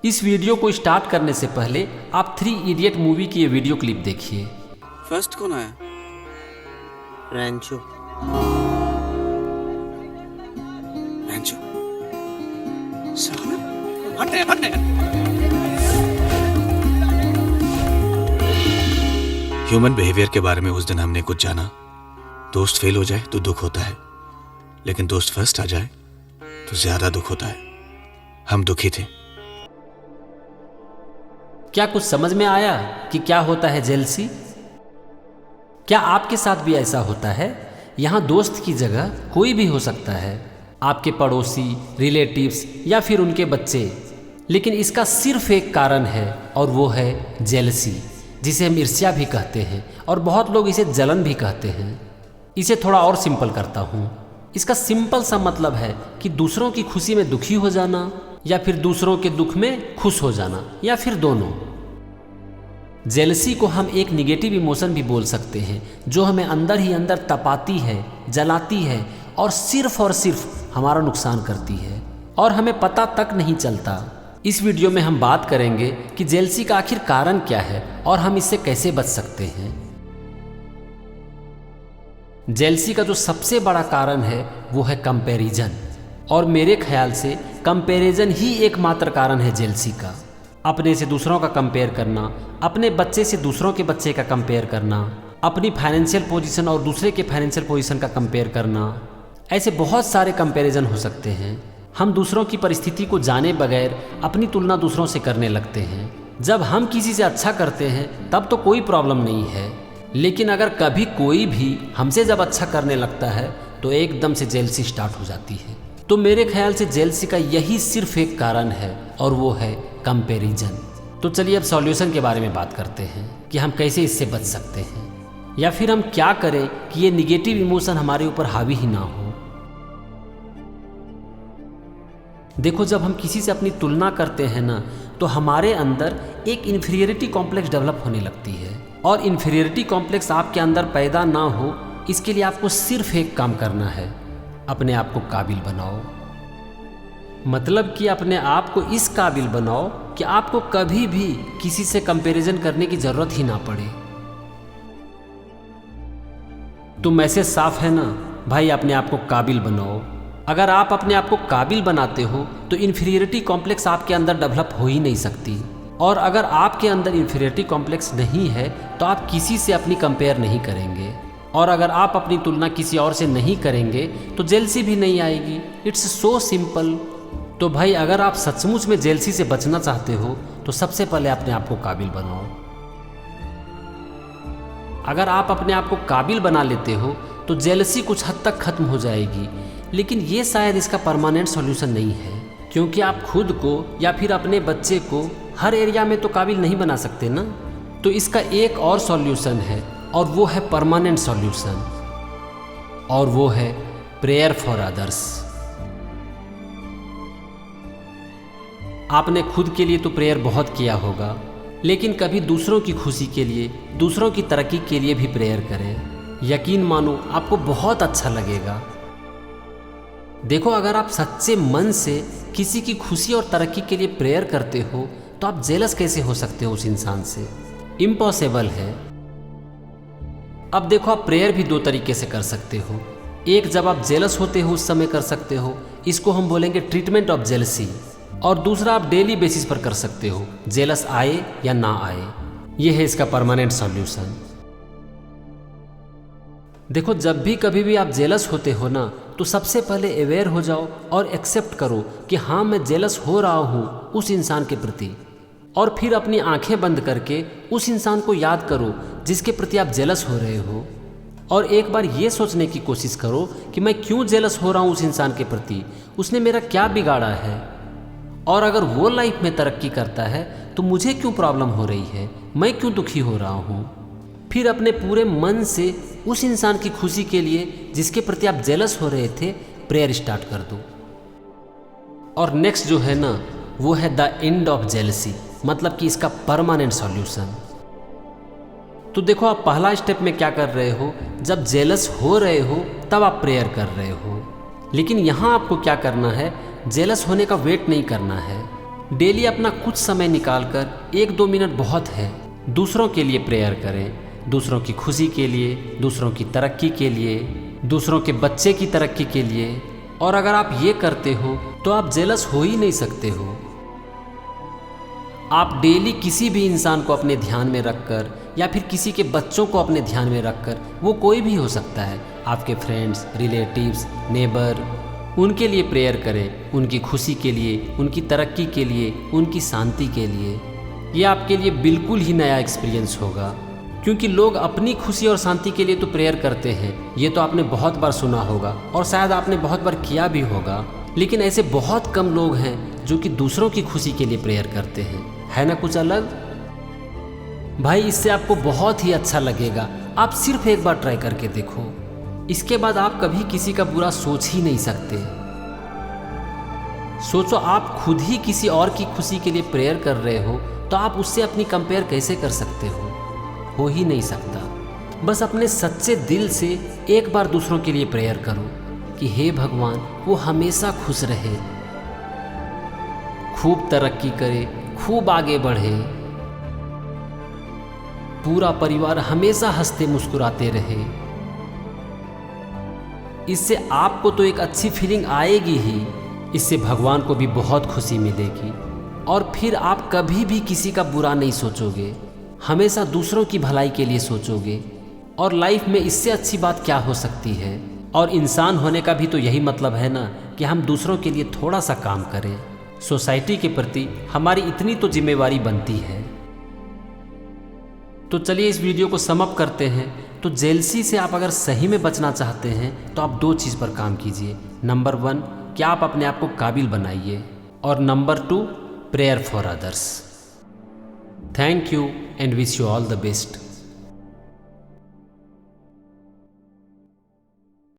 इस वीडियो को स्टार्ट करने से पहले आप 3 इडियट मूवी की ये वीडियो क्लिप देखिए। फर्स्ट कौन आया? रैंचो। रैंचो। साला हट। ह्यूमन बिहेवियर के बारे में उस दिन हमने कुछ जाना। दोस्त फेल हो जाए तो दुख होता है, लेकिन दोस्त फर्स्ट आ जाए तो ज्यादा दुख होता है। हम दुखी थे। क्या कुछ समझ में आया कि क्या होता है जेलसी? क्या आपके साथ भी ऐसा होता है? यहाँ दोस्त की जगह कोई भी हो सकता है, आपके पड़ोसी, रिलेटिव्स या फिर उनके बच्चे, लेकिन इसका सिर्फ एक कारण है और वो है जेलसी, जिसे हम ईर्ष्या भी कहते हैं और बहुत लोग इसे जलन भी कहते हैं। इसे थोड़ा और सिंपल करता हूँ। इसका सिंपल सा मतलब है कि दूसरों की खुशी में दुखी हो जाना या फिर दूसरों के दुख में खुश हो जाना या फिर दोनों। जेलसी को हम एक निगेटिव इमोशन भी बोल सकते हैं, जो हमें अंदर ही अंदर तपाती है, जलाती है और सिर्फ हमारा नुकसान करती है और हमें पता तक नहीं चलता। इस वीडियो में हम बात करेंगे कि जेलसी का आखिर कारण क्या है और हम इससे कैसे बच सकते हैं। जेलसी का जो सबसे बड़ा कारण है वो है कंपैरिजन, और मेरे ख्याल से कंपैरिजन ही एकमात्र कारण है जेलसी का। अपने से दूसरों का कंपेयर करना, अपने बच्चे से दूसरों के बच्चे का कंपेयर करना, अपनी फाइनेंशियल पोजीशन और दूसरे के फाइनेंशियल पोजीशन का कंपेयर करना, ऐसे बहुत सारे कंपैरिजन हो सकते हैं। हम दूसरों की परिस्थिति को जाने बगैर अपनी तुलना दूसरों से करने लगते हैं। जब हम किसी से अच्छा करते हैं तब तो कोई प्रॉब्लम नहीं है, लेकिन अगर कभी कोई भी हमसे जब अच्छा करने लगता है तो एकदम से जेलसी स्टार्ट हो जाती है। तो मेरे ख्याल से जेलसी का यही सिर्फ एक कारण है और वो है कंपैरिजन। तो चलिए अब सॉल्यूशन के बारे में बात करते हैं कि हम कैसे इससे बच सकते हैं, या फिर हम क्या करें कि ये निगेटिव इमोशन हमारे ऊपर हावी ही ना हो। देखो, जब हम किसी से अपनी तुलना करते हैं ना, तो हमारे अंदर एक इन्फीरियरिटी कॉम्प्लेक्स डेवलप होने लगती है, और इन्फीरियरिटी कॉम्प्लेक्स आपके अंदर पैदा ना हो इसके लिए आपको सिर्फ एक काम करना है, अपने आप को काबिल बनाओ। मतलब कि अपने आप को इस काबिल बनाओ कि आपको कभी भी किसी से कंपैरिजन करने की जरूरत ही ना पड़े। तो मैसेज साफ है ना भाई, अपने आप को काबिल बनाओ। अगर आप अपने आप को काबिल बनाते हो तो इन्फीरियरिटी कॉम्प्लेक्स आपके अंदर डेवलप हो ही नहीं सकती, और अगर आपके अंदर इन्फीरियरिटी कॉम्प्लेक्स नहीं है तो आप किसी से अपनी कंपेयर नहीं करेंगे, और अगर आप अपनी तुलना किसी और से नहीं करेंगे तो जेलसी भी नहीं आएगी। It's so simple. तो भाई, अगर आप सचमुच में जेलसी से बचना चाहते हो तो सबसे पहले अपने आप को काबिल बनाओ। अगर आप अपने आप को काबिल बना लेते हो तो जेलसी कुछ हद तक खत्म हो जाएगी, लेकिन ये शायद इसका परमानेंट सॉल्यूशन नहीं है, क्योंकि आप खुद को या फिर अपने बच्चे को हर एरिया में तो काबिल नहीं बना सकते ना। तो इसका एक और सॉल्यूशन है, और वो है परमानेंट सॉल्यूशन, और वो है प्रेयर फॉर अदर्स। आपने खुद के लिए तो प्रेयर बहुत किया होगा, लेकिन कभी दूसरों की खुशी के लिए, दूसरों की तरक्की के लिए भी प्रेयर करें। यकीन मानो आपको बहुत अच्छा लगेगा। देखो, अगर आप सच्चे मन से किसी की खुशी और तरक्की के लिए प्रेयर करते हो तो आप जेलस कैसे हो सकते हो उस इंसान से? इम्पॉसिबल है। अब देखो, आप प्रेयर भी 2 तरीके से कर सकते हो। एक, जब आप जेलस होते हो उस समय कर सकते हो, इसको हम बोलेंगे ट्रीटमेंट ऑफ जेलसी, और दूसरा आप डेली बेसिस पर कर सकते हो, जेलस आए या ना आए। यह है इसका परमानेंट सॉल्यूशन। देखो, जब भी कभी भी आप जेलस होते हो ना, तो सबसे पहले अवेयर हो जाओ और एक्सेप्ट करो कि हाँ, मैं जेलस हो रहा हूँ उस इंसान के प्रति, और फिर अपनी आंखें बंद करके उस इंसान को याद करो जिसके प्रति आप जेलस हो रहे हो, और एक बार ये सोचने की कोशिश करो कि मैं क्यों जेलस हो रहा हूँ उस इंसान के प्रति, उसने मेरा क्या बिगाड़ा है, और अगर वो लाइफ में तरक्की करता है तो मुझे क्यों प्रॉब्लम हो रही है, मैं क्यों दुखी हो रहा हूँ। फिर अपने पूरे मन से उस इंसान की खुशी के लिए जिसके प्रति आप जेलस हो रहे थे प्रेयर स्टार्ट कर दो। और नेक्स्ट जो है ना, वो है द एंड ऑफ जेलसी, मतलब कि इसका परमानेंट सॉल्यूशन। तो देखो, आप पहला स्टेप में क्या कर रहे हो, जब जेलस हो रहे हो तब आप प्रेयर कर रहे हो, लेकिन यहाँ आपको क्या करना है, जेलस होने का वेट नहीं करना है। डेली अपना कुछ समय निकालकर 1-2 मिनट बहुत है, दूसरों के लिए प्रेयर करें, दूसरों की खुशी के लिए, दूसरों की तरक्की के लिए, दूसरों के बच्चे की तरक्की के लिए। और अगर आप ये करते हो तो आप जेलस हो ही नहीं सकते हो। आप डेली किसी भी इंसान को अपने ध्यान में रखकर या फिर किसी के बच्चों को अपने ध्यान में रखकर, वो कोई भी हो सकता है, आपके फ्रेंड्स, रिलेटिव्स, नेबर, उनके लिए प्रेयर करें, उनकी खुशी के लिए, उनकी तरक्की के लिए, उनकी शांति के लिए। ये आपके लिए बिल्कुल ही नया एक्सपीरियंस होगा, क्योंकि लोग अपनी खुशी और शांति के लिए तो प्रेयर करते हैं, ये तो आपने बहुत बार सुना होगा और शायद आपने बहुत बार किया भी होगा। लेकिन ऐसे बहुत कम लोग हैं जो कि दूसरों की खुशी के लिए प्रेयर करते हैं, है ना कुछ अलग? भाई इससे आपको बहुत ही अच्छा लगेगा, आप सिर्फ एक बार ट्राई करके देखो। इसके बाद आप कभी किसी का बुरा सोच ही नहीं सकते। सोचो, आप खुद ही किसी और की खुशी के लिए प्रेयर कर रहे हो तो आप उससे अपनी कंपेयर कैसे कर सकते हो ही नहीं सकता। बस अपने सच्चे दिल से एक बार दूसरों के लिए प्रेयर करो कि हे भगवान, वो हमेशा खुश रहे, खूब तरक्की करे, खूब आगे बढ़े, पूरा परिवार हमेशा हंसते मुस्कुराते रहे। इससे आपको तो एक अच्छी फीलिंग आएगी ही, इससे भगवान को भी बहुत खुशी मिलेगी और फिर आप कभी भी किसी का बुरा नहीं सोचोगे, हमेशा दूसरों की भलाई के लिए सोचोगे। और लाइफ में इससे अच्छी बात क्या हो सकती है? और इंसान होने का भी तो यही मतलब है ना कि हम दूसरों के लिए थोड़ा सा काम करें। सोसाइटी के प्रति हमारी इतनी तो जिम्मेवारी बनती है। तो चलिए इस वीडियो को सम अप करते हैं। तो जेलसी से आप अगर सही में बचना चाहते हैं तो आप 2 चीज़ पर काम कीजिए। नंबर 1, कि आप अपने आप को काबिल बनाइए, और number 2, prayer for others. Thank you and wish you all the best.